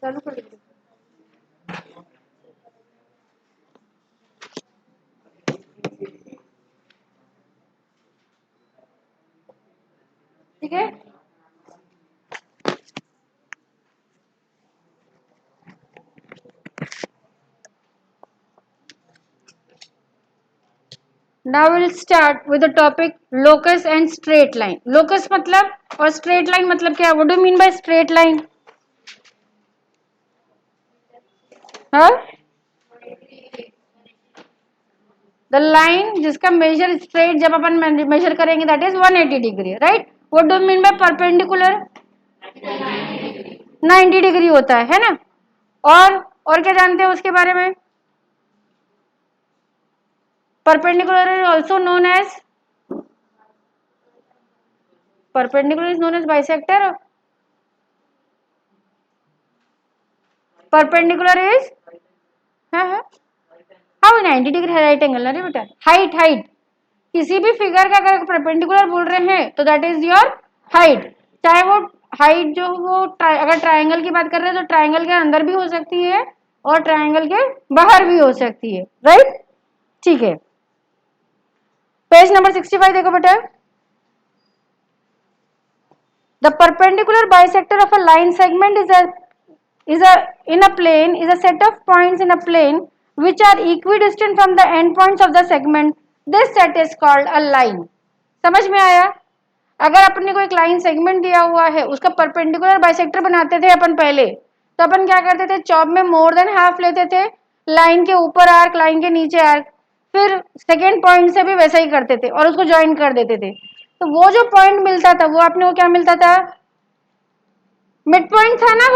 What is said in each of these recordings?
चालू कर दीजिए। ठीक है, now will start with the topic locus and straight line. Locus मतलब और स्ट्रेट लाइन मतलब क्या? What do mean by straight line? हाँ, द लाइन जिसका मेजर स्ट्रेट जब अपन मेजर करेंगे that is 180 degree, right? What do mean by perpendicular? 90 degree होता है ना? और क्या जानते हैं उसके बारे में? Perpendicular is also known as, perpendicular is known as bisector. Perpendicular is हाँ, हाउ 90 डिग्री राइट एंगल ना रे बेटा। हाइट, हाइट किसी भी फिगर का अगर परपेंडिकुलर बोल रहे हैं तो दैट इज योर हाइट। चाहे वो हाइट जो वो अगर ट्राइंगल की बात कर रहे हैं तो ट्राइंगल के अंदर भी हो सकती है और ट्राइंगल के बाहर भी हो सकती है, राइट? ठीक है, पेज नंबर 65 देखो बेटा। The perpendicular bisector of a line segment is a in a plane is a set of points in a plane which are equidistant from the endpoints of the segment. This set is called a line. समझ में आया? अगर अपने को एक line segment दिया हुआ है उसका परपेंडिकुलर बाइसेक्टर बनाते थे अपन पहले, तो अपन क्या करते थे? चॉप में मोर देन हाफ लेते थे, लाइन के ऊपर आर्क, लाइन के नीचे आर्क, फिर सेकेंड पॉइंट से भी वैसा ही करते थे और उसको ज्वाइन कर देते थे। तो वो जो पॉइंट मिलता था वो अपने को क्या मिलता था? मिड पॉइंट था ना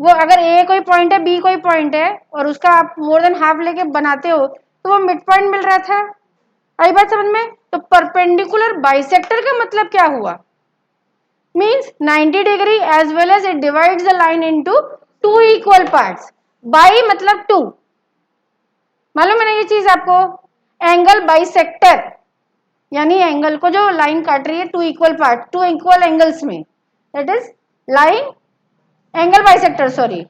वो अगर ए कोई पॉइंट है, बी कोई पॉइंट है और उसका आप मोर देन हाफ लेके बनाते हो तो वो मिड पॉइंट मिल रहा था। आई बात समझ में? तो परपेंडिकुलर बाइसेक्टर का मतलब क्या हुआ? Means 90 degree as well as it divides the line into two equal parts. Bi मतलब टू, मालूम है ना ये चीज आपको? एंगल बाइसेक्टर यानी एंगल को जो लाइन काट रही है two equal part, two equal angles में, that is line angle bisector. Sorry,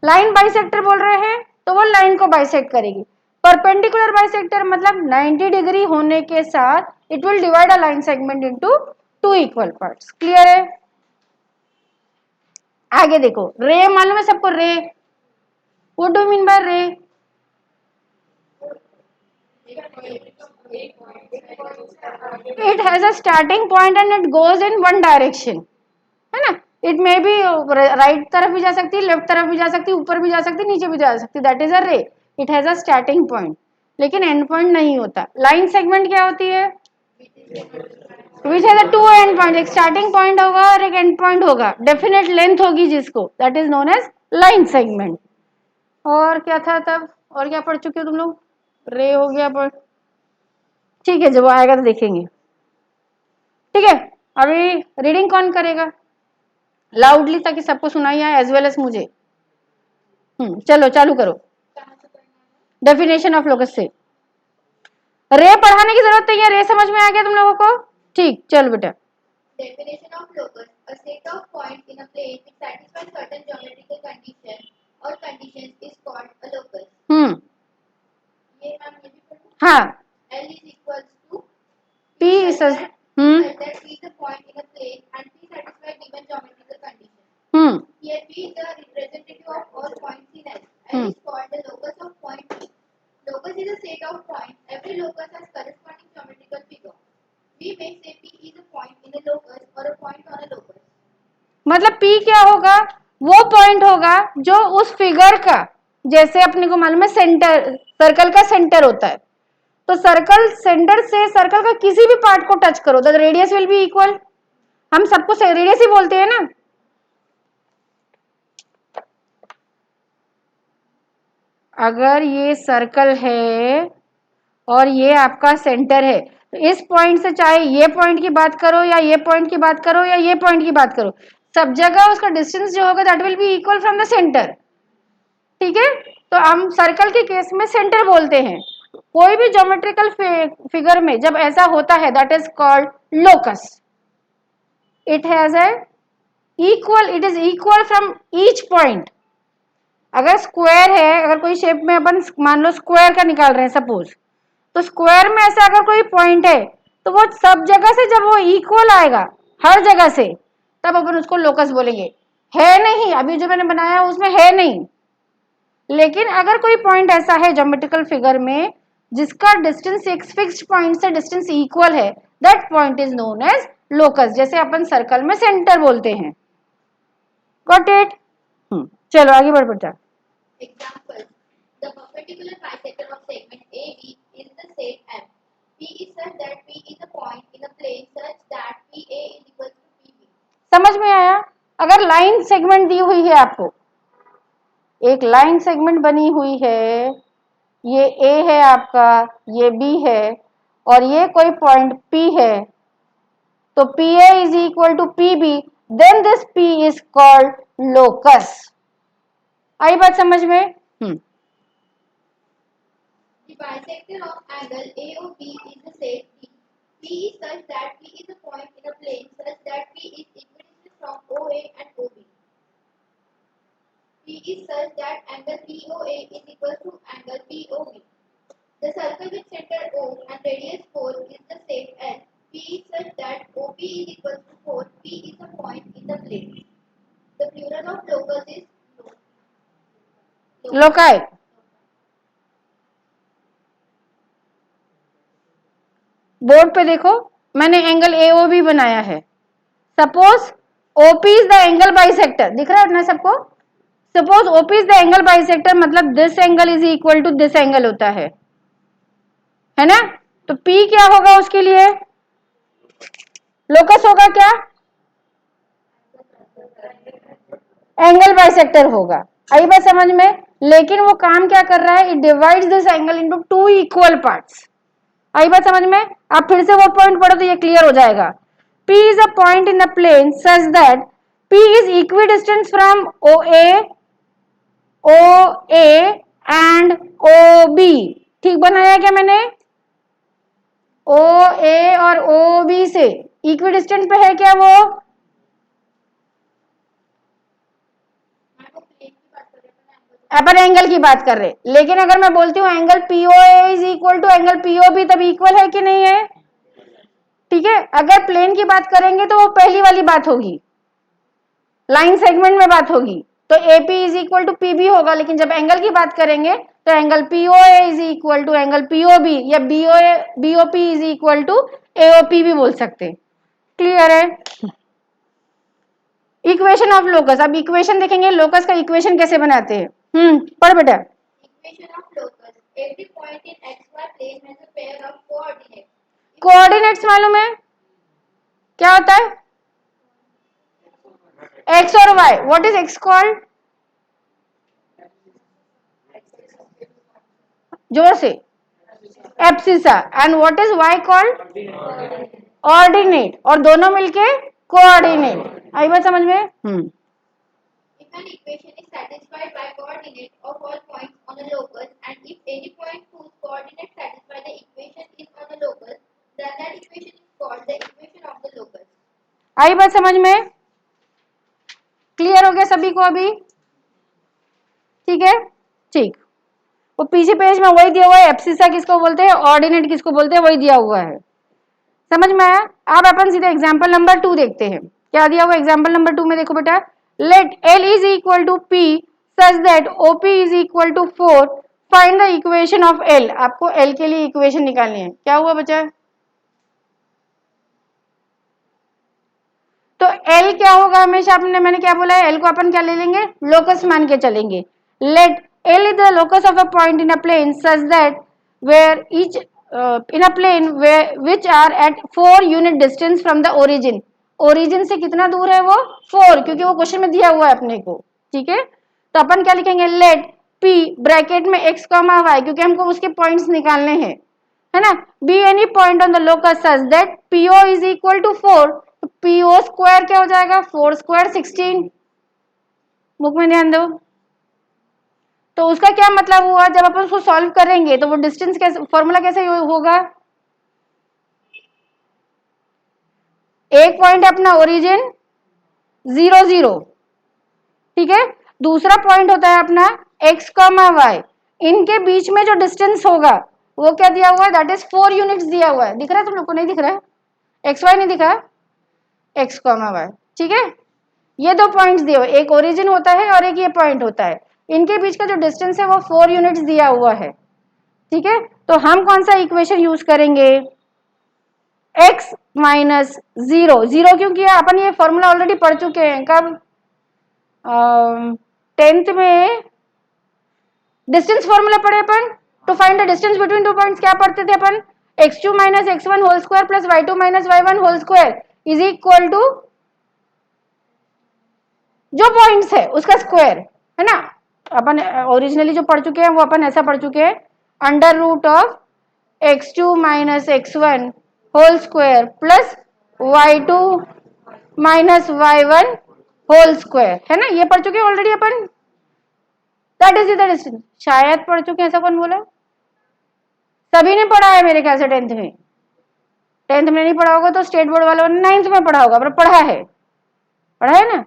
line bisector बोल रहे हैं तो वो लाइन को बाइसेक्ट करेगी। परपेंडिकुलर बाइसेक्टर मतलब 90 डिग्री होने के साथ it will divide a line segment into two equal parts. Clear है? आगे देखो, रे मालूम है सबको? रे, व्हाट डू मीन बाय रे? It has a starting point and it goes in one direction, है ना? इट मे बी राइट तरफ भी जा सकती है, लेफ्ट तरफ भी जा सकती है, ऊपर भी जा सकती है, नीचे भी जा सकती है, that is a ray. It has a starting point लेकिन एंड पॉइंट नहीं होता। लाइन सेगमेंट क्या होती है? Which has a two end point, एक स्टार्टिंग पॉइंट होगा और एक एंड पॉइंट होगा, डेफिनेट लेंथ होगी जिसको, that is known as line segment. और क्या था तब? और क्या पढ़ चुके हो तुम लोग? रे हो गया पढ़, ठीक है, जब वो आएगा तो देखेंगे। ठीक है, अभी रीडिंग कौन करेगा लाउडली ताकि सबको सुनाई आए एज वेल एज मुझे? चलो चालू करो। डेफिनेशन ऑफ लोकस से रे पढ़ाने की जरूरत नहीं है, रे समझ में आ गया तुम लोगों को? ठीक, चल बेटा। Definition of locus: a set of points in a plane which satisfy certain geometrical condition or conditions is called a locus. ये मैम ये भी पढ़ो। हाँ, L is equals to P is a such that P is a point in a plane and P satisfy given geometrical condition. Here P is the representative of all points in L. L is called the locus of point P. Locus is a set of points. Every locus has corresponding geometrical figure. We may say P is a point in a locus or a point on a locus. मतलब P क्या होगा? वो point होगा जो उस figure का, जैसे अपने को मालूम है सेंटर, सर्कल का सेंटर होता है, तो सर्कल सेंटर से सर्कल का किसी भी पार्ट को टच करो the radius will be equal. हम सबको रेडियस ही बोलते हैं ना। अगर ये सर्कल है और ये आपका सेंटर है तो इस पॉइंट से चाहे ये पॉइंट की बात करो या ये पॉइंट की बात करो या ये पॉइंट की बात करो, सब जगह उसका डिस्टेंस जो होगा that will be equal from the centre. ठीक है, तो हम सर्कल के केस में सेंटर बोलते हैं। कोई भी ज्योमेट्रिकल फिगर में जब ऐसा होता है that is called locus. It has a equal, it is equal from each point. अगर स्क्वायर है, अगर कोई शेप में अपन मान लो स्क्वायर का निकाल रहे हैं सपोज, तो स्क्वायर में ऐसा अगर कोई पॉइंट है तो वो सब जगह से जब वो इक्वल आएगा हर जगह से, तब अपन उसको लोकस बोलेंगे। है नहीं, अभी जो मैंने बनाया उसमें है नहीं, लेकिन अगर कोई पॉइंट ऐसा है ज्योमेट्रिकल फिगर में जिसका डिस्टेंस एक फिक्स्ड पॉइंट से डिस्टेंस इक्वल है, that point is known as locus. जैसे अपन सर्कल में सेंटर बोलते हैं। Got it? चलो आगे बढ़ बेटा। Example: the perpendicular bisector of segment AB is the set M. P is such that P is a point in a plane such that PA is equal to PB. समझ में आया? अगर line segment दी हुई है आपको, एक line segment बनी हुई है, ये A है आपका, ये B है, और ये कोई पॉइंट P है, तो PA is equal to PB, then this P is called locus. आई बात समझ में? The bisector of angle AOB is the set P. P is such that P is a point in a plane such that P is equidistant from OA and OB. P is such that angle POA is equal to angle POB. The circle with center O and radius 4 is the set L. P is such that OP is equal to 4. P is a point in the plane. The plural of locus is loci. Board पे देखो, मैंने angle AOB बनाया है। Suppose OP is the angle bisector, दिख रहा है ना सबको? Suppose OP is the angle bisector, मतलब this angle is equal to this angle होता है ना? तो P क्या होगा उसके लिए? लोकस होगा क्या? एंगल बाइसेक्टर होगा। आई बात समझ में? लेकिन वो काम क्या कर रहा है? It divides this angle into two equal parts. आई बात समझ में? आप फिर से वो पॉइंट पढ़ो तो ये क्लियर हो जाएगा। P is a point in a plane such that P is equidistant from OA, OA and OB। ठीक बनाया क्या मैंने? OA और OB से इक्विडिस्टेंट पे है क्या वो? अपन एंगल की बात कर रहे, लेकिन अगर मैं बोलती हूँ angle POA is equal to angle POB, तब इक्वल है कि नहीं है? ठीक है। अगर प्लेन की बात करेंगे तो वो पहली वाली बात होगी, लाइन सेगमेंट में बात होगी, तो AP is equal to PB होगा। लेकिन जब एंगल की बात करेंगे तो angle POA is equal to angle POB, या BOP is equal to AOP भी बोल सकते हैं। क्लियर है? Equation of locus. अब इक्वेशन देखेंगे लोकस का इक्वेशन कैसे बनाते हैं। पढ़ बेटा। equation of locus. Every point in xy plane has a pair of coordinates. Coordinates मालूम है क्या होता है? एक्स और y. What is x called? जोर से। Abscissa. And what is y called? Ordinate. और दोनों मिलके कोऑर्डिनेट। आई बात समझ में? If an equation is satisfied by coordinate of all points on a locus, and if any point whose coordinates satisfy the equation is on a locus, then that equation is called the equation of the locus. आई बात समझ में? Clear हो गया सभी को अभी? ठीक है, ठीक। वो पीछे पेज में वही दिया हुआ है, एब्सिसा किसको बोलते हैं, ऑर्डिनेट किसको बोलते हैं, वही दिया हुआ है। समझ में आया? अब अपन सीधे एग्जाम्पल नंबर 2 देखते हैं। क्या दिया हुआ एग्जाम्पल नंबर 2 में? देखो बेटा, let L is equal to P such that OP is equal to 4, find the equation of L। आपको L के लिए इक्वेशन निकालनी है। क्या हुआ बच्चा? तो L क्या होगा? हमेशा आपने, मैंने क्या बोला है, L को अपन क्या ले लेंगे? लोकस मान के चलेंगे। Let L is the locus of a point in a plane such that where each in a plane which are at 4 unit distance from the origin. Origin से कितना दूर है वो? 4, क्योंकि वो क्वेश्चन में दिया हुआ है अपने को। ठीक है, तो अपन क्या लिखेंगे? लेट P ब्रैकेट में x, y, क्योंकि हमको उसके पॉइंट्स निकालने हैं, है ना? Be any point on the locus such that PO is equal to 4। तो PO स्क्वायर क्या हो जाएगा? 4 स्क्वायर 16। बुक में ध्यान दो। तो उसका क्या मतलब हुआ? जब अपन उसको सॉल्व करेंगे तो वो डिस्टेंस कैसे, फॉर्मूला कैसे होगा? एक पॉइंट है अपना ओरिजिन 0 0, ठीक है। दूसरा पॉइंट होता है अपना x, y, इनके बीच में जो डिस्टेंस होगा वो क्या दिया हुआ है, दैट इज 4 यूनिट्स दिया हुआ है। दिख रहा है तुम लोग को? नहीं दिख रहा है? एक्स वाई नहीं दिखा, x, y, ठीक है। ये दो पॉइंट्स दिए हुए, एक ओरिजिन होता है और एक ये पॉइंट होता है, इनके बीच का जो डिस्टेंस है वो 4 यूनिट्स दिया हुआ है, ठीक है। तो हम कौन सा इक्वेशन यूज करेंगे, x माइनस 0, 0 क्यों किया अपन, ये फॉर्मूला ऑलरेडी पढ़ चुके हैं, कब, 10th में डिस्टेंस फॉर्मूला पढ़े अपन, to find the distance between two points क्या पढ़ते थे अपन, x2 minus x1 whole square plus y2 minus y1 whole square is equal to जो पॉइंट्स है उसका स्क्वायर, है ना। अपन ओरिजिनली जो पढ़ चुके हैं वो अपन ऐसा पढ़ चुके हैं, under root of x2 minus x1 whole square plus y2 minus y1 whole square, है ना, ये पढ़ चुके हैं ऑलरेडी अपन, दैट इज द डिस्टेंस। शायद पढ़ चुके हैं, ऐसा कौन बोला, सभी ने पढ़ा है मेरे ख्याल से 10th में। 10th में नहीं पढ़ा होगा तो स्टेट बोर्ड वालों ने 9th में पढ़ा होगा, पर पढ़ा है ना।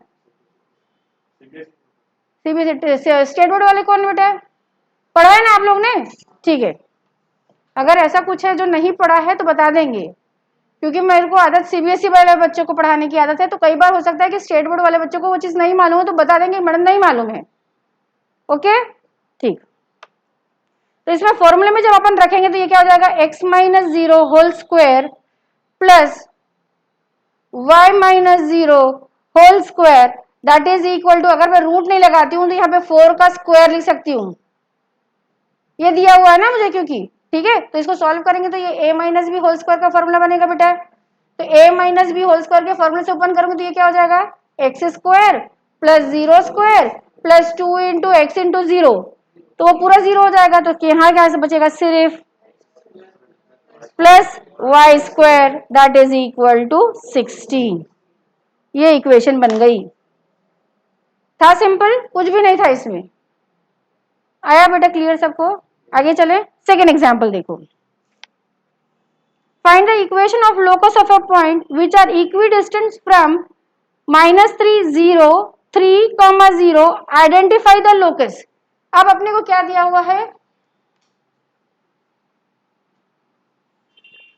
सीबीएसई स्टेट बोर्ड वाले कौन बेटा, पढ़ा है ना आप लोग ने, ठीक है। अगर ऐसा कुछ है जो नहीं पढ़ा है तो बता देंगे, क्योंकि मेरे को आदत सीबीएसई वाले बच्चों को पढ़ाने की आदत है, तो कई बार हो सकता है कि स्टेट बोर्ड वाले बच्चों को वो चीज नहीं मालूम है, तो बता देंगे मैडम नहीं मालूम है, ओके ठीक। तो इसमें फॉर्मूले में जब अपन रखेंगे तो ये क्या हो जाएगा, x minus 0 whole square plus y minus 0 whole square that is equal to, अगर मैं रूट नहीं लगाती हूँ तो यहाँ पे 4 का स्क्वायर लिख सकती हूँ, ये दिया हुआ है ना मुझे, क्योंकि ठीक है। तो इसको सॉल्व करेंगे तो ये a minus b whole square का फॉर्मूला बनेगा बेटा, तो a minus b whole square के फॉर्मूले से ओपन करूंगी तो ये क्या हो जाएगा, x square plus 0 square plus 2 into x into 0, तो वो पूरा 0 हो जाएगा, तो यहाँ क्या बचेगा, सिर्फ plus y square that is equal to 16। ये इक्वेशन बन गई, था सिंपल, कुछ भी नहीं था इसमें। आया बेटा क्लियर सबको? आगे चले, सेकेंड एग्जाम्पल देखो। Find the equation of locus of a point which are equidistant from -3, 0, 3, 0. Identify the locus. अब अपने को क्या दिया हुआ है,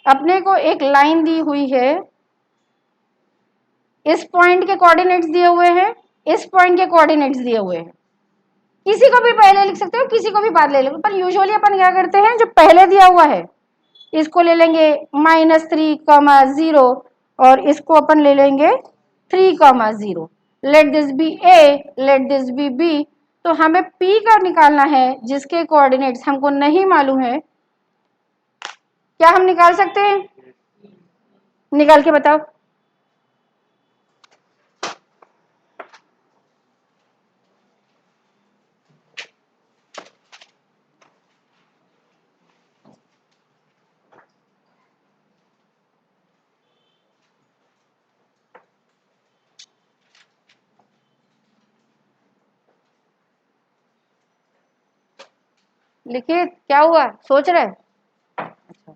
अपने को एक लाइन दी हुई है, इस पॉइंट के कोऑर्डिनेट्स दिए हुए हैं, इस पॉइंट के कोऑर्डिनेट्स दिए हुए हैं। किसी को भी पहले लिख सकते हो, किसी को भी बाद ले लो, पर यूजुअली अपन क्या करते हैं, जो पहले दिया हुआ है इसको ले लेंगे -3, 0 और इसको अपन ले लेंगे 3, 0। Let this be A, let this be B. तो हमें P का निकालना है जिसके कोऑर्डिनेट्स हमको नहीं मालूम है, क्या हम निकाल सकते हैं, निकाल के बताओ। लिखिए, क्या हुआ, सोच रहे, अच्छा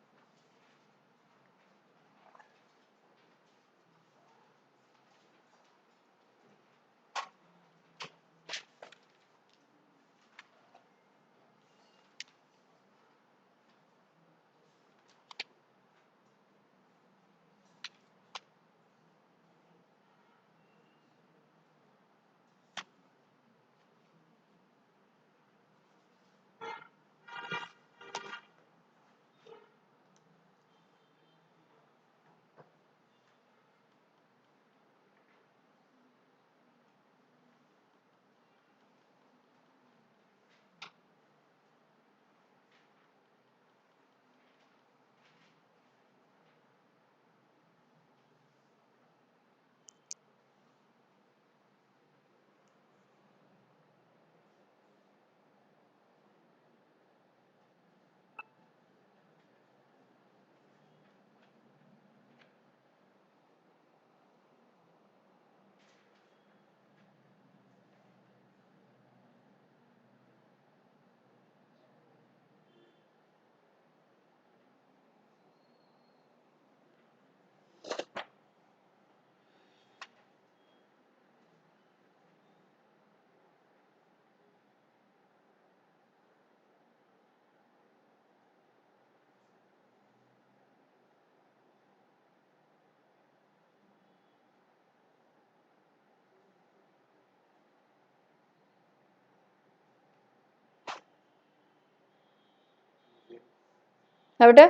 है बेटा।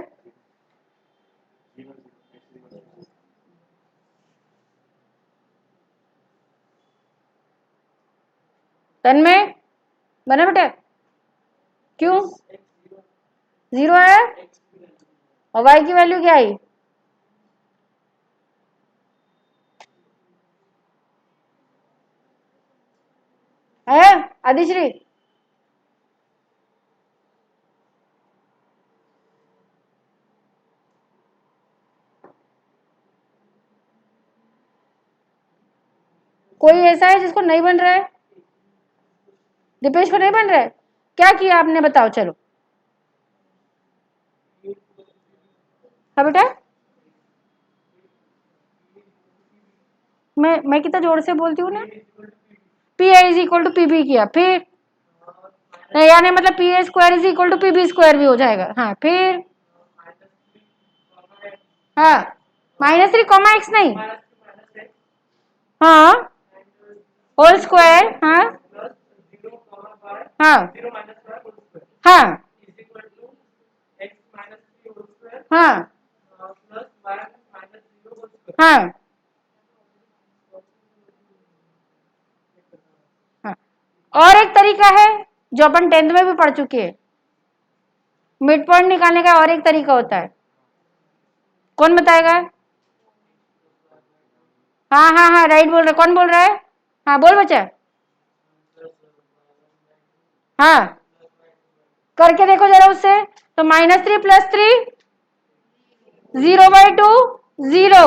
तन्मय बना बेटा, क्यों 0 है और y की वैल्यू क्या आई? है आदिश्री? कोई ऐसा है जिसको नहीं बन रहा है? दीपेश को नहीं बन रहा है? क्या किया आपने बताओ, चलो। हाँ बेटा, मैं कितना जोर से बोलती हूँ ना। P A is equal to P B किया, फिर नहीं यानी मतलब P A square is equal to P B square भी हो जाएगा। हाँ फिर, हाँ -3 नहीं, हाँ होल स्क्वायर, हाँ हाँ हाँ हाँ हाँ हाँ। और एक तरीका है जो अपन 10th में भी पढ़ चुके हैं, मिड पॉइंट निकालने का और एक तरीका होता है। कौन बताएगा? हाँ हाँ हाँ राइट बोल रहे, कौन बोल रहा है? हाँ बोल बच्चा। हाँ करके देखो जरा उससे। तो -3 + 3 0/2 0,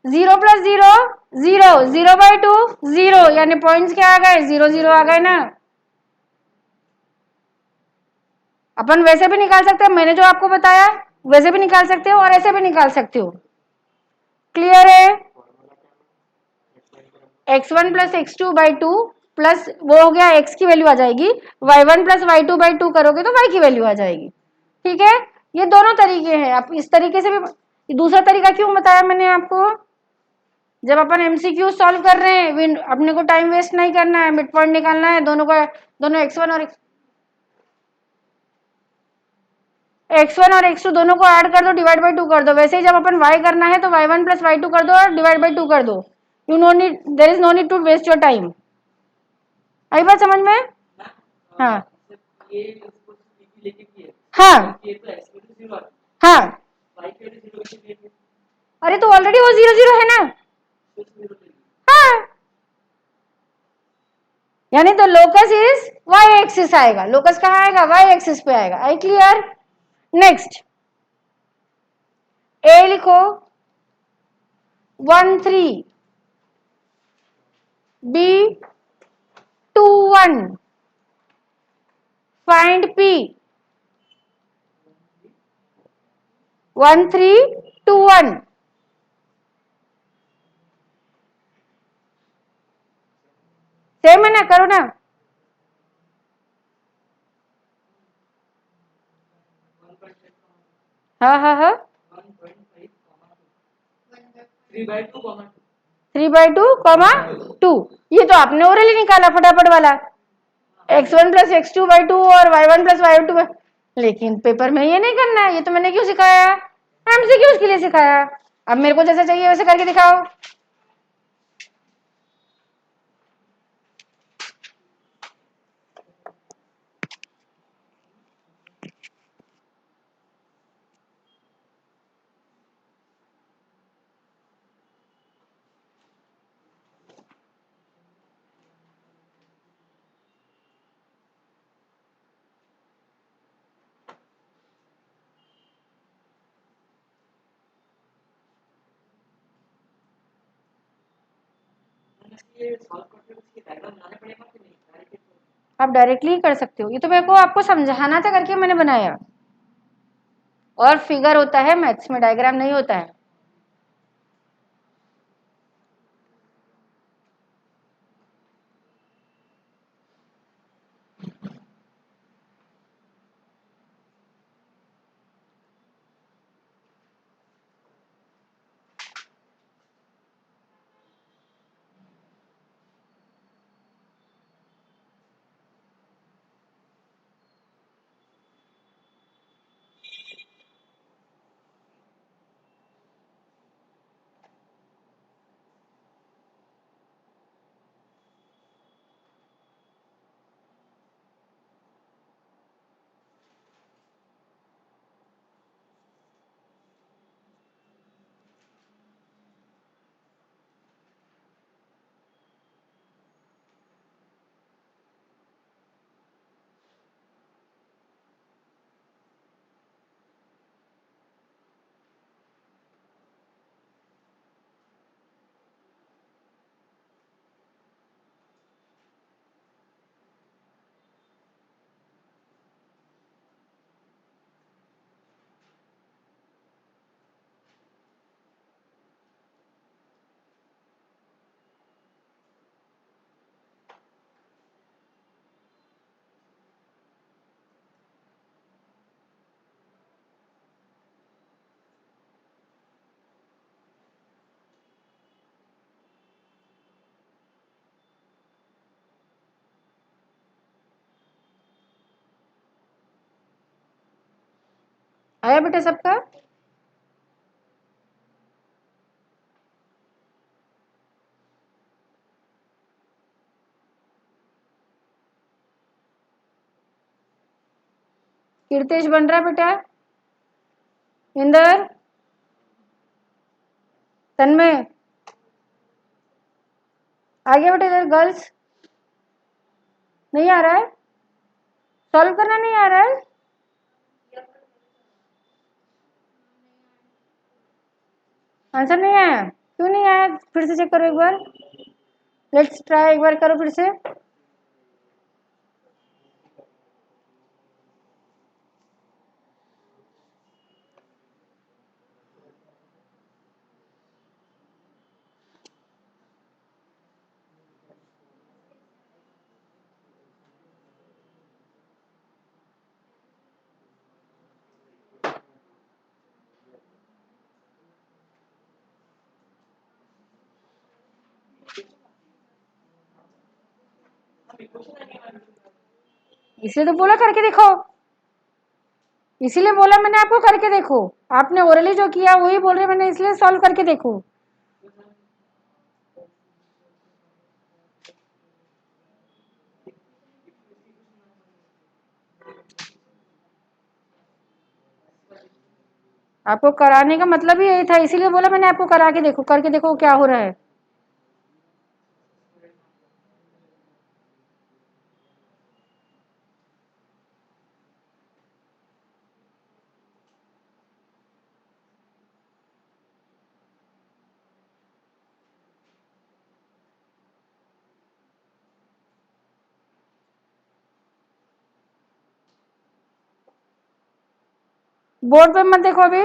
0 + 0 0, 0/2 0, यानी पॉइंट्स क्या आ गए? 0 0 आ गए ना। अपन वैसे भी निकाल सकते हैं, मैंने जो आपको बताया वैसे भी निकाल सकते हो और ऐसे भी निकाल सकते हो। क्लियर है? x1 + x2/2 प्लस वो हो गया, x की वैल्यू आ जाएगी, y1 + y2/2 करोगे तो y की वैल्यू आ जाएगी। ठीक है, ये दोनों तरीके हैं। आप इस तरीके से भी, दूसरा तरीका क्यों बताया मैंने आपको? जब अपन एमसीक्यू सॉल्व कर रहे हैं, अपने को टाइम वेस्ट नहीं करना है, मिड पॉइंट निकालना है, दोनों का, दोनों x1 और x2 दोनों को ऐड कर दो, डिवाइड बाई 2 कर दो। वैसे ही जब अपन y करना है तो y1 + y2 कर दो और डिवाइड बाई 2 कर दो। You know need, there is no need to waste your time. आई बात समझ में? हाँ हाँ हाँ। अरे तो ऑलरेडी वो 0 0 है ना। हाँ, यानी तो लोकस इज y एक्सिस आएगा। लोकस कहाँ आएगा? y एक्सिस पे आएगा। I clear? नेक्स्ट ए लिखो 1 3, बी 2 1, फाइंड p 1 3 2 1। सेम है ना, करो ना। हाँ हाँ हाँ 3/2, 2। ये तो आपने ओरली निकाला फटाफट वाला, x1 + x2/2 और y1 + y2। लेकिन पेपर में ये नहीं करना है, ये तो मैंने क्यों सिखाया? एमसीक्यूज के लिए सिखाया। अब मेरे को जैसे चाहिए वैसे करके दिखाओ। आप डायरेक्टली ही कर सकते हो, ये तो मेरे को आपको समझाना था करके मैंने बनाया। और फिगर होता है मैथ्स में, डायग्राम नहीं होता है। आया बेटा सबका? कीर्तेश बन रहा है बेटा? इंदर, तन्मय आ गया बेटा? इधर गर्ल्स नहीं आ रहा है? सॉल्व करना नहीं आ रहा है? आंसर नहीं आया? क्यों नहीं आया? फिर से चेक करो एक बार। लेट्स ट्राई, एक बार करो फिर से। इसलिए तो बोला करके देखो, इसीलिए बोला मैंने आपको करके देखो। आपने ओरली जो किया वही बोल रहे मैंने, इसलिए सॉल्व करके देखो। आपको कराने का मतलब ही यही था, इसीलिए बोला मैंने आपको करा के देखो, करके देखो क्या हो रहा है। बोर्ड पे मत देखो अभी,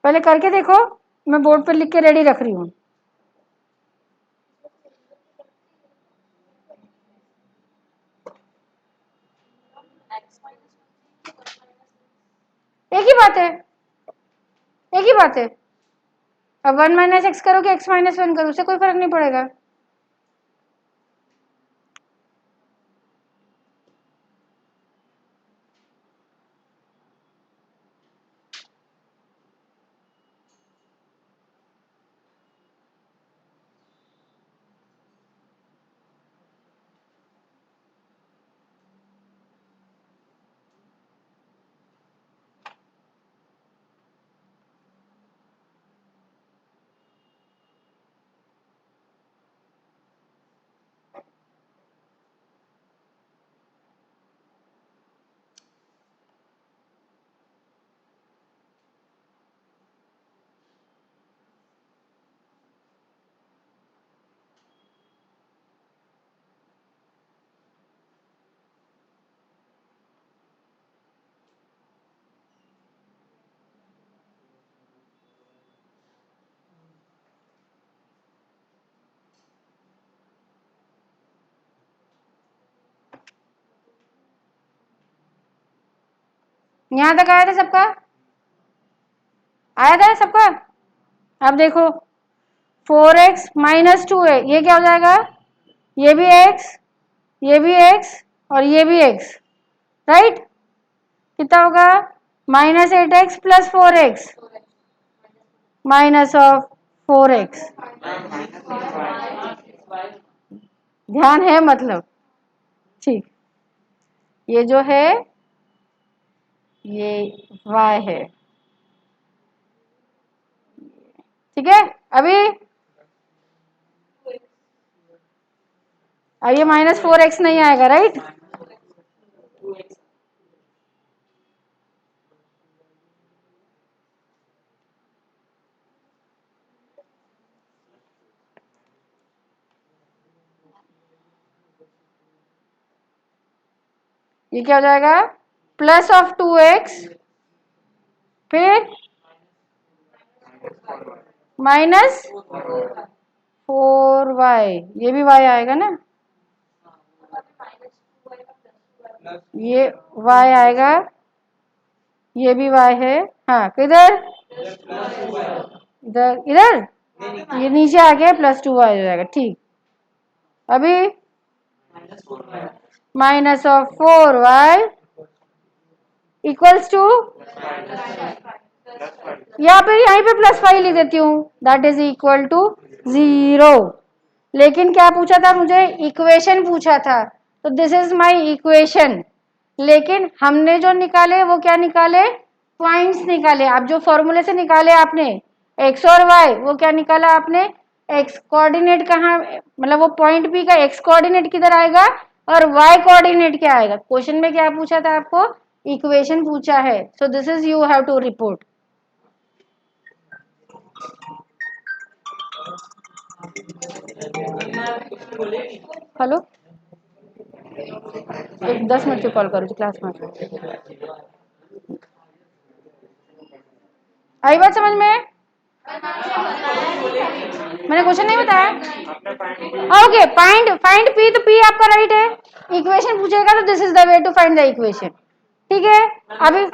पहले करके देखो। मैं बोर्ड पे लिख के रेडी रख रही हूँ। एक ही बात है, एक ही बात है। अब 1 माइनस एक्स करो कि x माइनस 1 करो, उससे कोई फर्क नहीं पड़ेगा। यहां तक आया था सबका? आया था सबका? अब देखो 4x माइनस 2 है, ये क्या हो जाएगा? ये भी x, ये भी x और ये भी x, राइट? कितना होगा? Minus 8x plus 4x minus of 4x। ध्यान है मतलब? ठीक, ये जो है ये y है, ठीक है। अभी अब ये माइनस 4x नहीं आएगा, राइट? ये क्या हो जाएगा? प्लस ऑफ 2x फिर माइनस 4y, ये भी y आएगा ना? ये y आएगा, ये भी y है। हाँ, किधर? इधर, इधर ये नीचे आ गया, प्लस 2y हो जाएगा, ठीक। अभी minus of 4y equals to, या फिर यहीं पे +5 लिख देती हूँ, दैट इज इक्वल टू 0। लेकिन क्या पूछा था मुझे, इक्वेशन पूछा था, तो दिस इज माय इक्वेशन। लेकिन हमने जो निकाले वो क्या निकाले, पॉइंट्स निकाले। अब जो फॉर्मूले से निकाले आपने x और y, वो क्या निकाला आपने, x कोऑर्डिनेट कहाँ, मतलब वो पॉइंट P का x कोऑर्डिनेट किधर आएगा और y कोऑर्डिनेट क्या आएगा। क्वेश्चन में क्या पूछा था आपको, इक्वेशन पूछा है। So this is you have to report. Hello, एक 10 मिनट से कॉल करो जी, क्लास में आई बात समझ में। मैंने क्वेश्चन नहीं बताया। ओके, फाइंड फाइंड पी, तो पी आपका राइट है। इक्वेशन पूछेगा तो this is the way to find the equation. ठीक है, अभी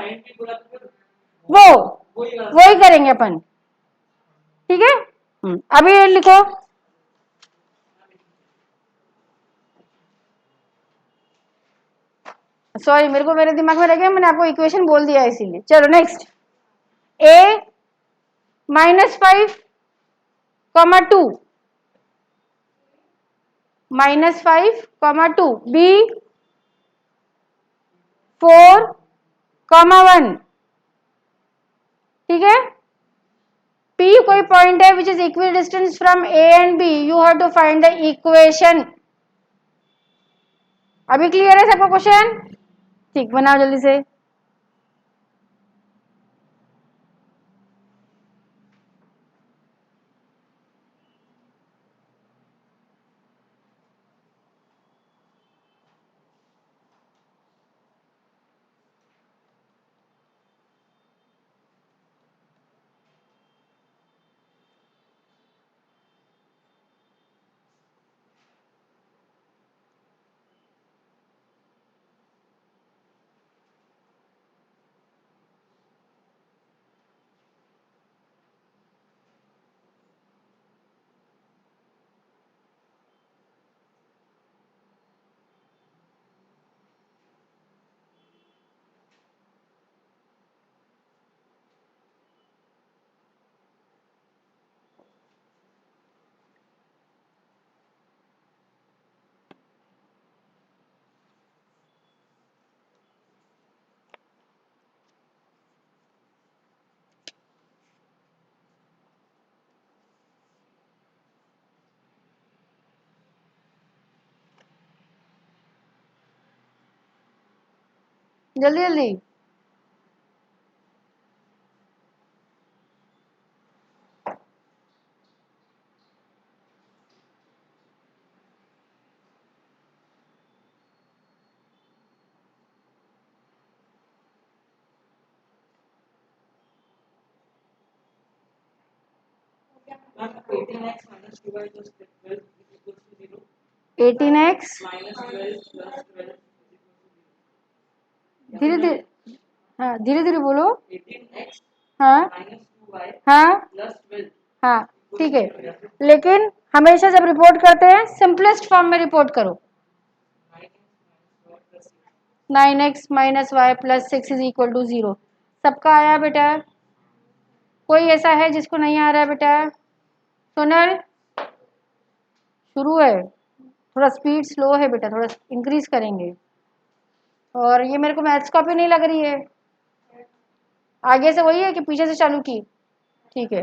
वो वही करेंगे अपन। ठीक है, अभी ये लिखो। सॉरी, मेरे को मेरे दिमाग में रह गया, मैंने आपको इक्वेशन बोल दिया इसीलिए। चलो नेक्स्ट, a -5, 2 -5, 2 b 4, 1। ठीक है, P कोई पॉइंट है which is equi distance from A and B, you have to find the equation. अभी क्लियर है सबको क्वेश्चन? ठीक, बनाओ जल्दी से। जल्दी जल्दी। Ma'am, 18x minus 2y plus 12 is equals to 0. 18x Minus 12 plus 12 धीरे धीरे, हाँ धीरे धीरे बोलो। 18x हाँ minus 2y हाँ plus 12 हाँ, ठीक है, लेकिन हमेशा जब रिपोर्ट करते हैं सिंपलेस्ट फॉर्म में रिपोर्ट करो। 9x minus y plus 6 is equal to 0। सबका आया बेटा? कोई ऐसा है जिसको नहीं आ रहा है बेटा? सोनल, शुरू है, थोड़ा स्पीड स्लो है बेटा, थोड़ा इंक्रीज करेंगे। और ये मेरे को मैथ्स कॉपी नहीं लग रही है, आगे से वही है कि पीछे से चालू की? ठीक है,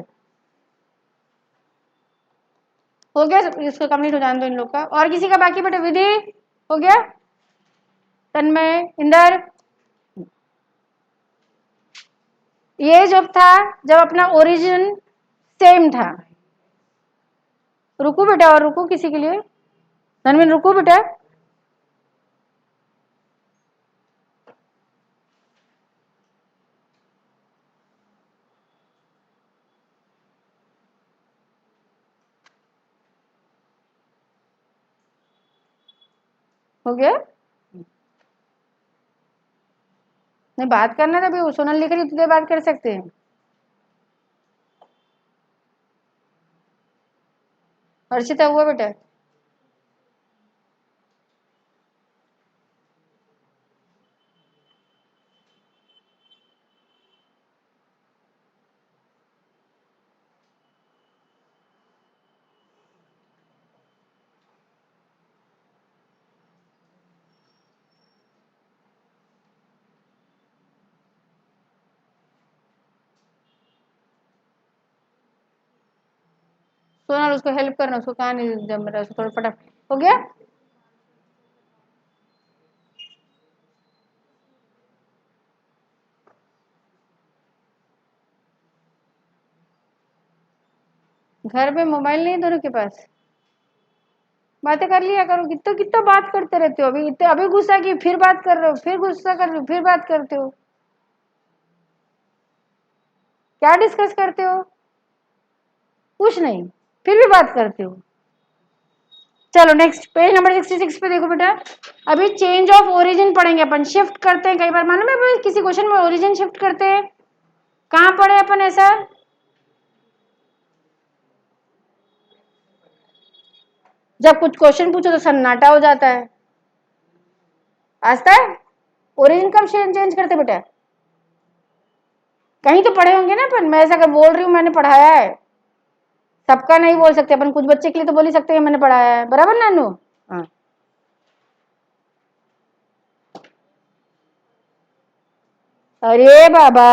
हो गया, इसको कंप्लीट हो जाने दो इन लोग का। और किसी का बाकी बेटा? विधि हो गया, तन्मय, इंदर। ये जब था, जब अपना ओरिजिन सेम था। रुको बेटा, और रुको किसी के लिए, धनविन रुको बेटा। हो गया, नहीं बात करना था, अभी सोनल लिख रही उतनी देर बात कर सकते हैं। हर्षिता हुआ बेटा? सोनल उसको हेल्प करना, उसको कहा नहीं जब मेरा, उसको थोड़ा फटाफट हो गया। घर में मोबाइल नहीं दोनों के पास, बातें कर लिया करो। कितना कितना बात करते रहते हो, अभी इतने अभी गुस्सा की फिर बात कर रहे हो, फिर गुस्सा कर रहे हो फिर बात करते हो, क्या डिस्कस करते हो? कुछ नहीं, फिर भी बात करते हो। चलो नेक्स्ट पेज नंबर 66 पे देखो बेटा, अभी चेंज ऑफ ओरिजिन पढ़ेंगे अपन, शिफ्ट करते हैं। कई बार मालूम है भाई किसी क्वेश्चन में ओरिजिन शिफ्ट करते हैं, कहाँ पढ़े अपन ऐसा? जब कुछ क्वेश्चन पूछो तो सन्नाटा हो जाता है। आता है ओरिजिन कब चेंज करते बेटा? कहीं तो पढ़े होंगे ना अपन, मैं ऐसा बोल रही हूँ मैंने पढ़ाया है, सबका नहीं बोल सकते अपन, कुछ बच्चे के लिए तो बोल ही सकते हैं मैंने पढ़ाया है, बराबर नानू? हाँ अरे बाबा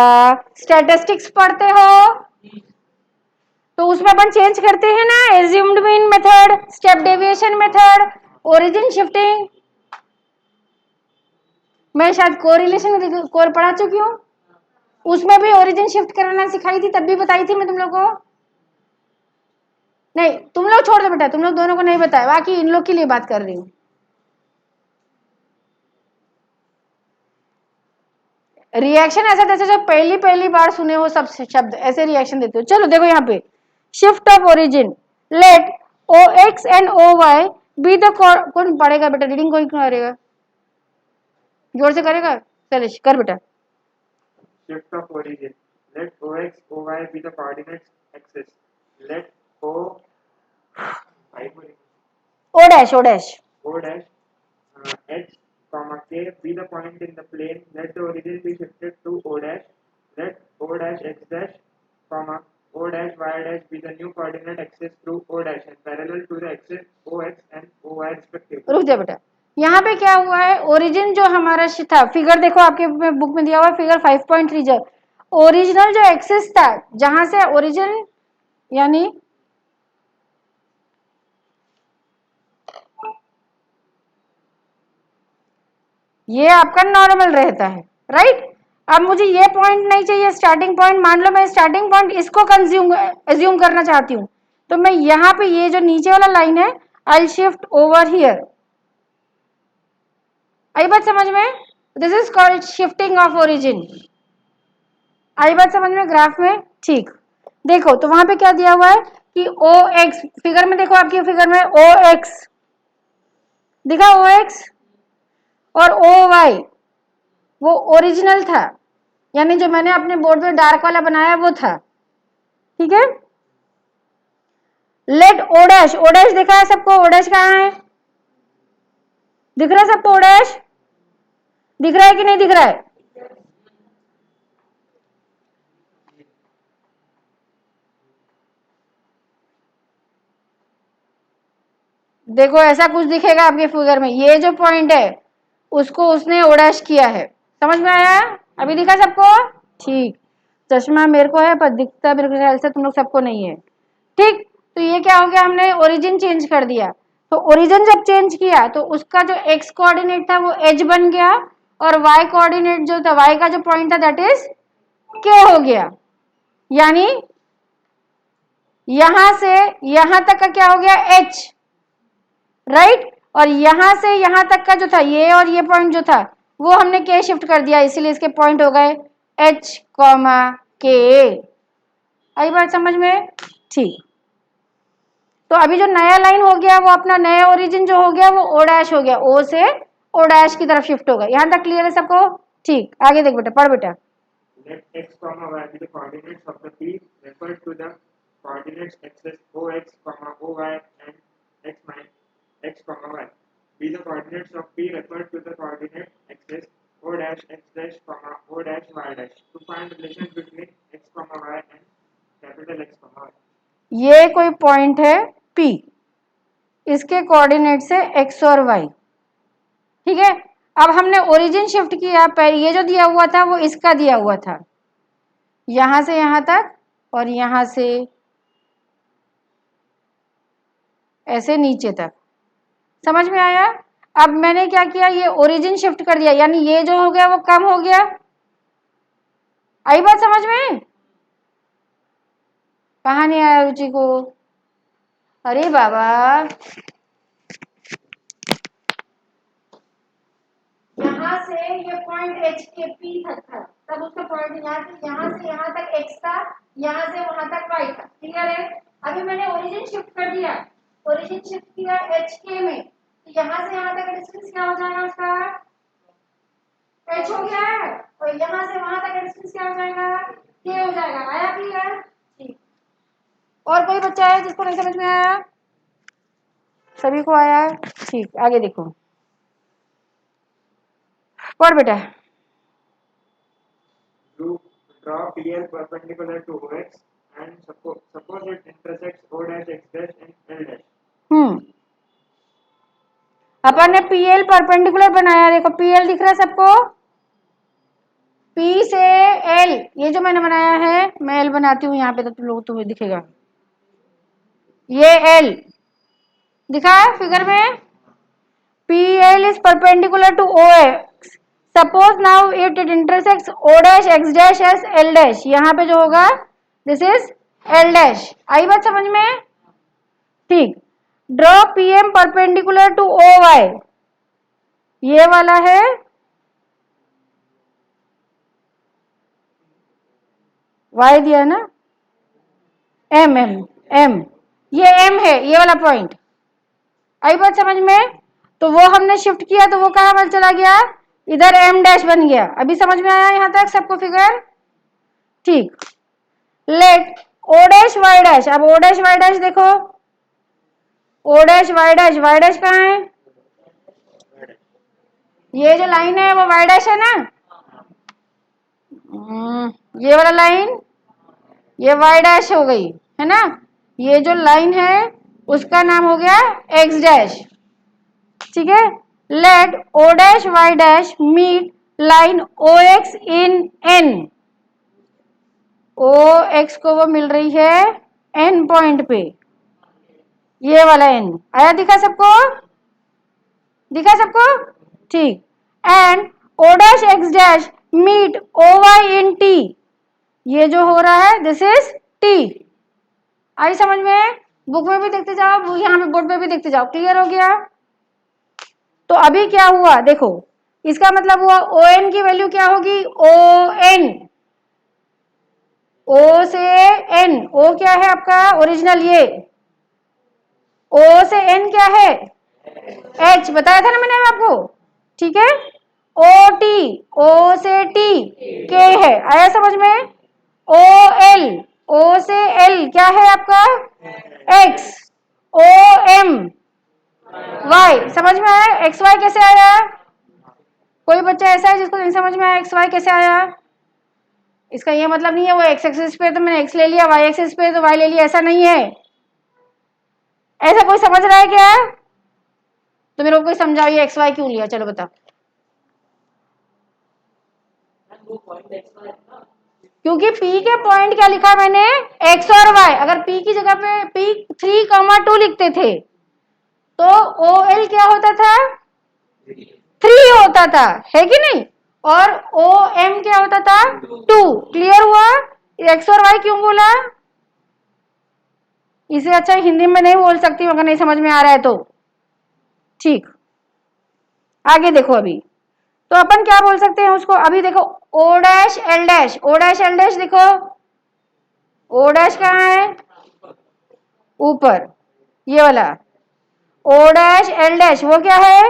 स्टैटिस्टिक्स पढ़ते हो तो उसमें अपन चेंज करते हैं ना, assumed mean method, step deviation method, origin shifting. मैं शायद कोरिलेशन पढ़ा चुकी हूँ, उसमें भी ओरिजिन शिफ्ट करना सिखाई थी, तब भी बताई थी मैं तुम लोग को। नहीं तुम लोग छोड़ दो बेटा, तुम लोग दोनों को नहीं बताया, बाकी इन लोग के लिए बात कर रही हूँ। रिएक्शन ऐसा जैसे जो पहली पहली बार सुने हो सब शब्द ऐसे रिएक्शन देते हो। चलो देखो यहाँ पे shift of origin, let O X and O Y be the, कौन पढ़ेगा बेटा रीडिंग, कोई करेगा जोर से करेगा? चले कर बेटा। Shift of origin. Let OX, OY be the coordinate axis. Let O O dash O dash H comma K be the point in the plane. Let the origin be shifted to O dash. Let O dash X dash comma O dash Y dash be the new coordinate axis through O dash and parallel to the axis OX and OY respectively. रुक जा बेटा, यहाँ पे क्या हुआ है, origin जो हमारा था, फिगर देखो आपके बुक में दिया हुआ है फिगर 5.3, जो ओरिजिनल जो एक्सिस था जहां से ओरिजिन यानी ये आपका नॉर्मल रहता है, राइट? अब मुझे ये पॉइंट नहीं चाहिए स्टार्टिंग पॉइंट, मान लो मैं स्टार्टिंग पॉइंट इसको एज्यूम करना चाहती हूँ, तो मैं यहाँ पे ये जो नीचे वाला लाइन है आई शिफ्ट ओवर हियर। आई बात समझ में? This is called shifting of origin. आई बात समझ में ग्राफ में? ठीक, देखो तो वहां पे क्या दिया हुआ है कि ओ एक्स, फिगर में देखो आपकी फिगर में ओ एक्स दिखा, ओ एक्स, और ओ वाई वो ओरिजिनल था, यानी जो मैंने अपने बोर्ड पे डार्क वाला बनाया वो था, ठीक है? लेट ओ डैश दिखा है सबको? ओ डैश कहाँ है, दिख रहा है सबको? ओ डैश दिख रहा है कि नहीं दिख रहा है? देखो ऐसा कुछ दिखेगा आपके फिगर में, ये जो पॉइंट है उसको उसने ओ डैश किया है, समझ में आया? अभी दिखा सबको? ठीक, चश्मा मेरे को है पर दिखता मेरे ख्याल से तुम लोग सबको नहीं है, ठीक? तो ये क्या हो गया, हमने ओरिजिन चेंज कर दिया, तो ओरिजिन जब चेंज किया तो उसका जो एक्स कोऑर्डिनेट था वो एच बन गया, और वाई कोऑर्डिनेट जो था, वाई का जो पॉइंट था दैट इज के हो गया, यानी यहां से यहां तक का क्या हो गया, एच, राइट? और यहां से यहां तक का जो था ये और ये पॉइंट जो था वो हमने के शिफ्ट कर दिया, इसीलिए इसके पॉइंट हो गए एच कॉमा के। आई बात समझ में? ठीक, तो अभी जो नया लाइन हो गया वो अपना नया ओरिजिन जो हो गया वो ओ डैश हो गया, ओ से ओ डैश की तरफ शिफ्ट हो गया। यहां तक क्लियर है सबको? ठीक, आगे देख बेटा, पढ़ बेटा। Let x comma y be the coordinates of the P referred to the coordinates axis OX comma OY and x comma y be the coordinates of P referred to the coordinate axis O dash x dash comma O dash y dash to find relations between x comma y and capital X comma y. ये कोई point है P, इसके coordinate से x और y, ठीक है? अब हमने ओरिजिन शिफ्ट किया, ये जो दिया हुआ था वो इसका दिया हुआ था, यहां से यहां तक और यहां से ऐसे नीचे तक। समझ में आया? अब मैंने क्या किया, ये ओरिजिन शिफ्ट कर दिया, यानी ये जो हो गया वो कम हो गया। आई बात समझ में? कहाँ नहीं आया रुचि को? अरे बाबा, यहाँ से ये पॉइंट एच के पी तक था, तब उसका पॉइंट यहाँ से यहाँ तक एक्स था, यहाँ से वहां तक वाई था। क्लियर है? अभी मैंने ओरिजिन शिफ्ट कर दिया, ओरिजिन शिफ्ट किया एच के में, तो यहाँ से यहाँ तक डिस्टेंस क्या हो जाएगा उसका? एच हो गया है, और यहाँ से वहां तक डिस्टेंस क्या हो जाएगा? के हो जाएगा। आया क्लियर? ठीक। और कोई बच्चा है जिसको नहीं समझ में आया? सभी को आया? ठीक, आगे देखो, और बेटा Draw PL perpendicular to OX and suppose it intersects O dash X dash and L dash. अपन ने पीएल परपेंडिकुलर बनाया, देखो पीएल दिख रहा है सबको? पी से एल, ये जो मैंने बनाया है, मैं एल बनाती हूँ यहाँ पे तो तुम लोग तुम्हें दिखेगा, ये एल दिखा है फिगर में? PL is perpendicular to OX. Suppose now it intersects O dash X dash as L dash. यहाँ पे जो होगा this is L dash. आई बात समझ में? ठीक। Draw PM perpendicular to OY. ये वाला है Y दिया ना? M M M, ये M है, ये वाला पॉइंट। आई बात समझ में? तो वो हमने शिफ्ट किया तो वो कहाँ पर चला गया? इधर M डैश बन गया। अभी समझ में आया यहाँ तक सबको फिगर? ठीक। Let O dash Y dash, अब O डैश Y डैश देखो, O डैश Y डैश कहाँ है? ये जो लाइन है वो Y डैश है ना? ये वाला लाइन ये Y डैश हो गई है ना? ये जो लाइन है उसका नाम हो गया X डैश। ठीक है? Let O dash Y dash meet line OX in N। OX को वो मिल रही है N पॉइंट पे, ये वाला N आया, दिखा सबको? दिखा सबको? ठीक। And O dash X dash meet OY in T, ये जो हो रहा है दिस इज T। आई समझ में? बुक में भी देखते जाओ, यहाँ पे बोर्ड पे भी देखते जाओ। क्लियर हो गया? तो अभी क्या हुआ देखो, इसका मतलब हुआ ON की वैल्यू क्या होगी? ON, O से N, O क्या है आपका ओरिजिनल? ये O से N क्या है? H, बताया था ना मैंने आपको? ठीक है? OT, O से T K है। आया समझ में? OL, O से L क्या है आपका? X, OM Y, समझ में आया? XY कैसे आया? कोई बच्चा ऐसा है जिसको नहीं समझ में आया XY कैसे आया? इसका ये मतलब नहीं है वो X एक्सिस पे तो मैंने X ले लिया, Y एक्सिस पे तो Y ले लिया, ऐसा नहीं है। ऐसा कोई समझ रहा है क्या? तो मेरे को कोई समझाओ ये XY क्यों लिया, चलो बताओ। क्योंकि P के पॉइंट क्या लिखा मैंने? X और Y। अगर P की जगह पे P3, 2 लिखते थे तो OL क्या होता था? 3 होता था, है कि नहीं? और OM क्या होता था? 2। क्लियर हुआ? X और Y क्यों बोला? इसे अच्छा हिंदी में नहीं बोल सकती अगर नहीं समझ में आ रहा है तो। ठीक, आगे देखो। अभी तो अपन क्या बोल सकते हैं उसको? अभी देखो O dash L dash, O dash L dash देखो, O डैश कहाँ है? ऊपर, ये वाला O डैश L डैश वो क्या है?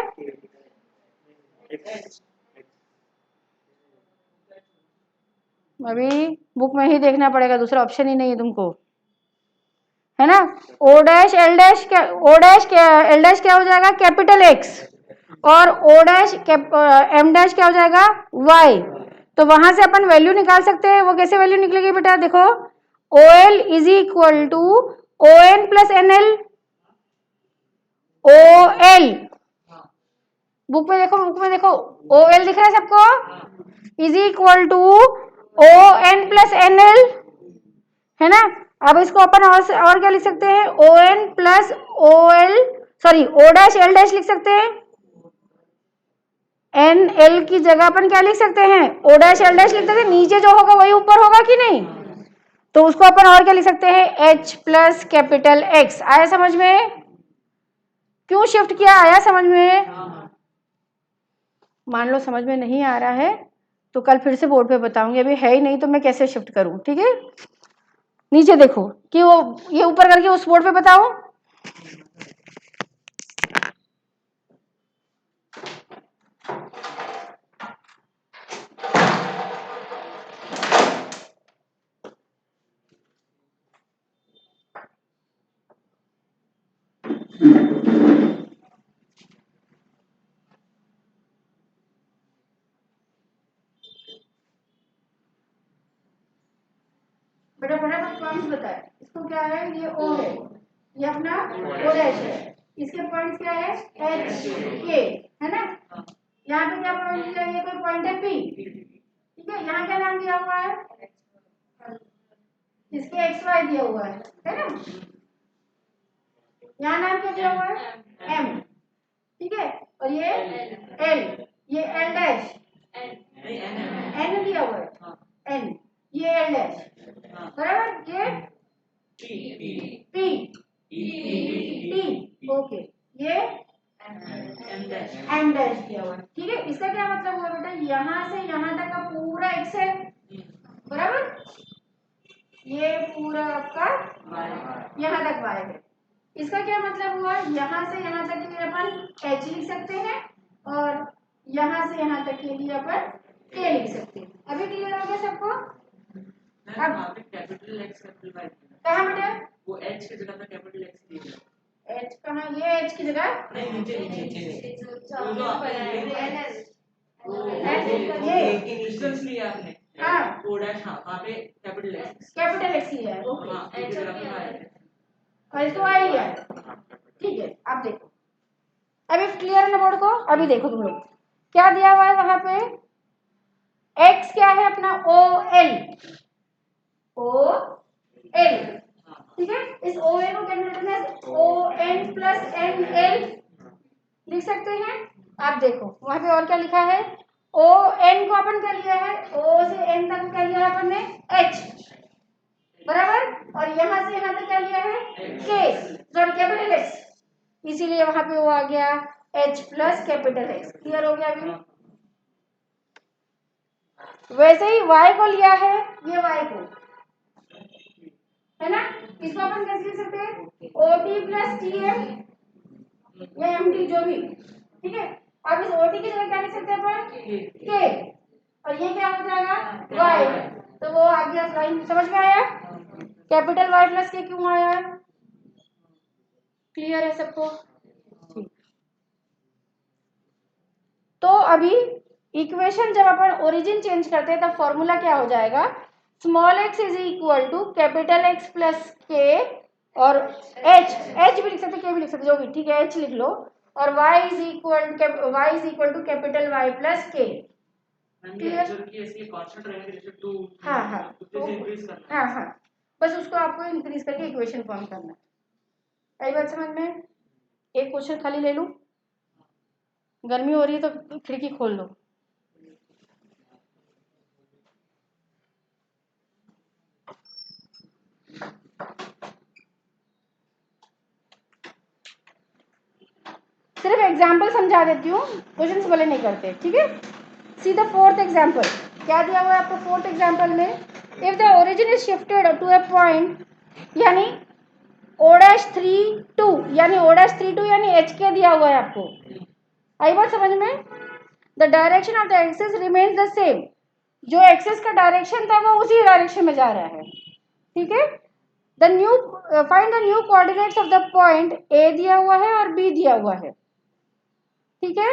अभी बुक में ही देखना पड़ेगा, दूसरा ऑप्शन ही नहीं है तुमको, है ना? O डैश L डैश क्या, O डैश क्या L डैश क्या हो जाएगा? कैपिटल X, और O डैश M डैश क्या हो जाएगा? Y। तो वहां से अपन वैल्यू निकाल सकते हैं। वो कैसे वैल्यू निकलेगी बेटा? देखो OL is equal to ON plus NL। OL book में देखो, बुक में देखो OL दिख रहा है सबको? Is equal to ON plus NL, है ना? अब इसको अपन और क्या लिख सकते हैं, O N plus O L sorry O dash L dash लिख सकते हैं। एन एल की जगह अपन क्या लिख सकते हैं, ओ डैश एल डैश लिख सकते हैं, नीचे जो होगा वही ऊपर होगा कि नहीं। तो उसको अपन और क्या लिख सकते हैं, एच प्लस कैपिटल एक्स। आया समझ में, क्यों शिफ्ट किया, आया समझ में। मान लो समझ में नहीं आ रहा है तो कल फिर से बोर्ड पे बताऊंगी, अभी है ही नहीं तो मैं कैसे शिफ्ट करूं, ठीक है। नीचे देखो कि वो ये ऊपर करके उस बोर्ड पे बताओ। बेटा फटाफट पॉइंट्स बताए, इसको क्या है, ये ओ है, ये अपना ओ डैश है, इसके पॉइंट्स क्या है, एच के, है ना। यहाँ पे क्या पॉइंट दिया, ये कोई पॉइंट है पी, ठीक है। यहाँ क्या नाम दिया हुआ है, इसके एक्स वाई दिया हुआ है ना। यहाँ नाम क्या दिया हुआ है, एम, ठीक है। और ये एल, ये एल डैश, एन दिया हुआ है, एन, ये एल डैश, बराबर। ये पी टी, ओके, ये एम डैश दिया हुआ है, ठीक है। इसका क्या मतलब हुआ बेटा, यहाँ से यहाँ तक का पूरा एक्स है, बराबर। ये पूरा आपका यहाँ तक वाई है। इसका क्या मतलब हुआ, यहाँ से यहाँ तक के लिए अपन एच लिख सकते हैं और यहाँ से यहाँ तक के लिए अपन के लिख सकते हैं। अभी क्लियर हो गया सबको। अब कैपिटल एक्स कैपिटल वाई कहाँ बेटा, वो एच की जगह पे कैपिटल एक्स दिया है। एच कहाँ, ये एच की जगह नहीं नीचे नीचे वो जो ये डिस्टेंस लिया आपने, हाँ ओ डैश, हाँ वहाँ पे कैपिटल एक्स लिया है, ओके। हाँ एक जगह पे वाई है। और इसको आई लिया है, ठीक है। अब देखो, अभी क्लियर है ना बोर्ड को। अभी देखो तुम लोग क्या दिया हुआ है वहां पे, x क्या है अपना ओ एल, ठीक है। इस ओ एल को क्या लिखते हैं, O N plus N L लिख सकते हैं। आप देखो वहां पे और क्या लिखा है, ओ एन को अपन क्या लिया है, ओ से एन तक क्या लिया है अपन ने, एच, बराबर। और यहां से यहां तक क्या लिया है, के, सॉरी कैपिटल एक्स, इसीलिए वहां पे वो आ गया H plus capital x. Clear हो गया अभी। वैसे ही y को लिया है, ये y को, है ना। इसको अपन कैसे लिख सकते हैं, O T plus T M या एम टी जो भी, ठीक है। अब इस ओ टी की जगह क्या लिख सकते हैं अपन, के, और ये क्या हो जाएगा y, तो वो आ गया लाइन। समझ में आया, कैपिटल y प्लस के क्यों आया, क्लियर है सबको। तो अभी इक्वेशन जब अपन ओरिजिन चेंज करते हैं तब फॉर्मूला क्या हो जाएगा, small x is equal to capital x plus k और h भी लिख सकते, के भी लिख सकते, जो भी, ठीक है, h लिख लो। और y is equal to capital y plus k. हाँ हाँ हाँ हाँ, बस उसको आपको इंक्रीज करके इक्वेशन फॉर्म करना है। आई बात समझ में। एक क्वेश्चन खाली ले लूं, गर्मी हो रही है तो खिड़की खोल लो। सिर्फ एग्जाम्पल समझा देती हूँ, क्वेश्चंस वाले नहीं करते, ठीक है। सी द फोर्थ एग्जाम्पल, क्या दिया हुआ है आपको फोर्थ एग्जाम्पल में, if the origin is shifted to a point, यानी O'32 यानी O'32 यानी HK दिया हुआ है आपको। आई बात समझ में। The direction of the axis remains the same, जो एक्सिस का डायरेक्शन था वो उसी डायरेक्शन में जा रहा है, ठीक है। The new find the new coordinates of the point A दिया हुआ है और B दिया हुआ है, ठीक है।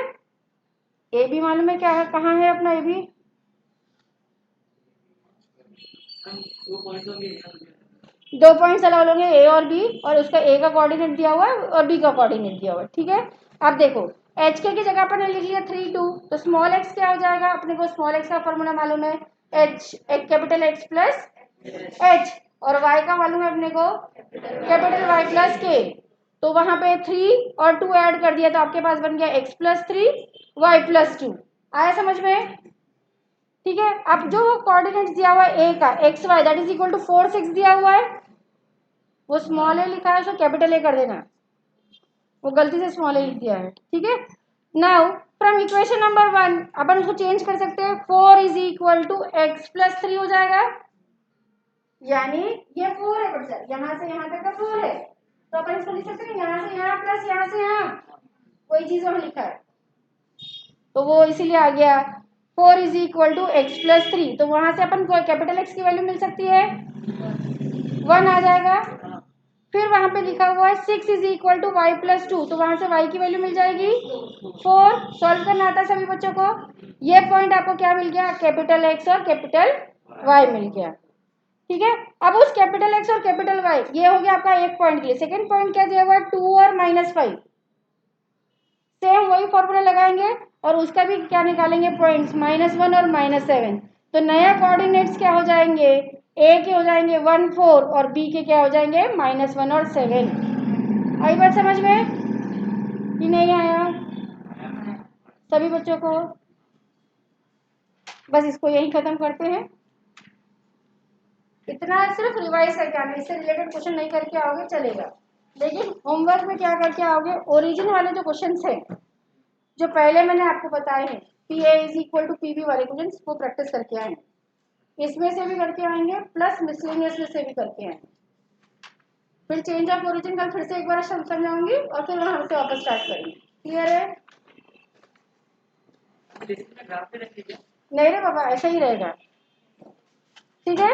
ए बी मालूम है क्या है, कहाँ है अपना ए बी, दो पॉइंट्स अलग होंगे ए और बी, और उसका ए का कोऑर्डिनेट दिया हुआ है और बी का कोऑर्डिनेट दिया हुआ है, ठीक है। अब देखो एच के की जगह पर लिख लिया 3 2, तो स्मॉल एक्स क्या हो जाएगा, अपने को स्मॉल एक्स का फॉर्मूला मालूम है, H capital x plus H, और y का मालूम है अपने को कैपिटल Y प्लस के, तो वहां पे 3 और 2 ऐड कर दिया तो आपके पास बन गया x प्लस 3 y प्लस 2। आया समझ में? ठीक है, अब जो कोऑर्डिनेट दिया हुआ है a का X Y that is equal to 4 6 दिया हुआ है, वो स्मॉल ए लिखा है उसको कैपिटल ए कर देना, वो गलती से स्मॉल ए लिख दिया है। ठीक है, नाउ फ्रॉम इक्वेशन नंबर 1 अपन उसको चेंज कर सकते हैं, 4 is equal to X plus 3 हो जाएगा, यानी ये 4 है बच्चा, यहाँ से यहाँ तक का 4 है, तो अपन इसको लिख सकते हैं यहाँ से यहाँ प्लस यहाँ से यहाँ, कोई चीज वहां लिखा है तो वो इसीलिए आ गया 4 is equal to X plus 3, तो वहां से अपन को कैपिटल एक्स की वैल्यू मिल सकती है 1 आ जाएगा। फिर वहां पे लिखा हुआ है 6 is equal to Y plus 2, तो वहां से y की वैल्यू मिल जाएगी 4। सॉल्व करना आता है सभी बच्चों को? ये पॉइंट आपको क्या मिल गया, कैपिटल एक्स और कैपिटल y मिल गया। ठीक है, अब उस कैपिटल एक्स और कैपिटल y, ये हो गया आपका एक पॉइंट के लिए। सेकंड पॉइंट क्या दिया हुआ है, 2 और -5, सेम वही फॉर्मूला लगाएंगे और उसका भी क्या निकालेंगे पॉइंट्स, -1 और -7, तो नया कोऑर्डिनेट्स क्या हो जाएंगे, a के हो जाएंगे 1 4 और b के क्या हो जाएंगे -1 और 7। आई बात समझ में कि नहीं आया सभी बच्चों को? बस इसको यही खत्म करते हैं, इतना सिर्फ रिवाइज करके आना, इससे रिलेटेड क्वेश्चन नहीं करके आओगे चलेगा, लेकिन होमवर्क में क्या करके आओगे, ओरिजिन वाले जो क्वेश्चन हैं जो पहले मैंने आपको बताए हैं, P A is equal to P B वाले क्वेश्चन, वो प्रैक्टिस करके आए, इसमें से भी करके आएंगे प्लस मिसलेनियस में से भी करके आएंगे। फिर चेंज ऑफ ओरिजिन कल फिर से एक बार समझाऊंगी और फिर वहां से वापस स्टार्ट करेंगे। क्लियर है? नहीं रे बाबा, ऐसा ही रहेगा। ठीक है,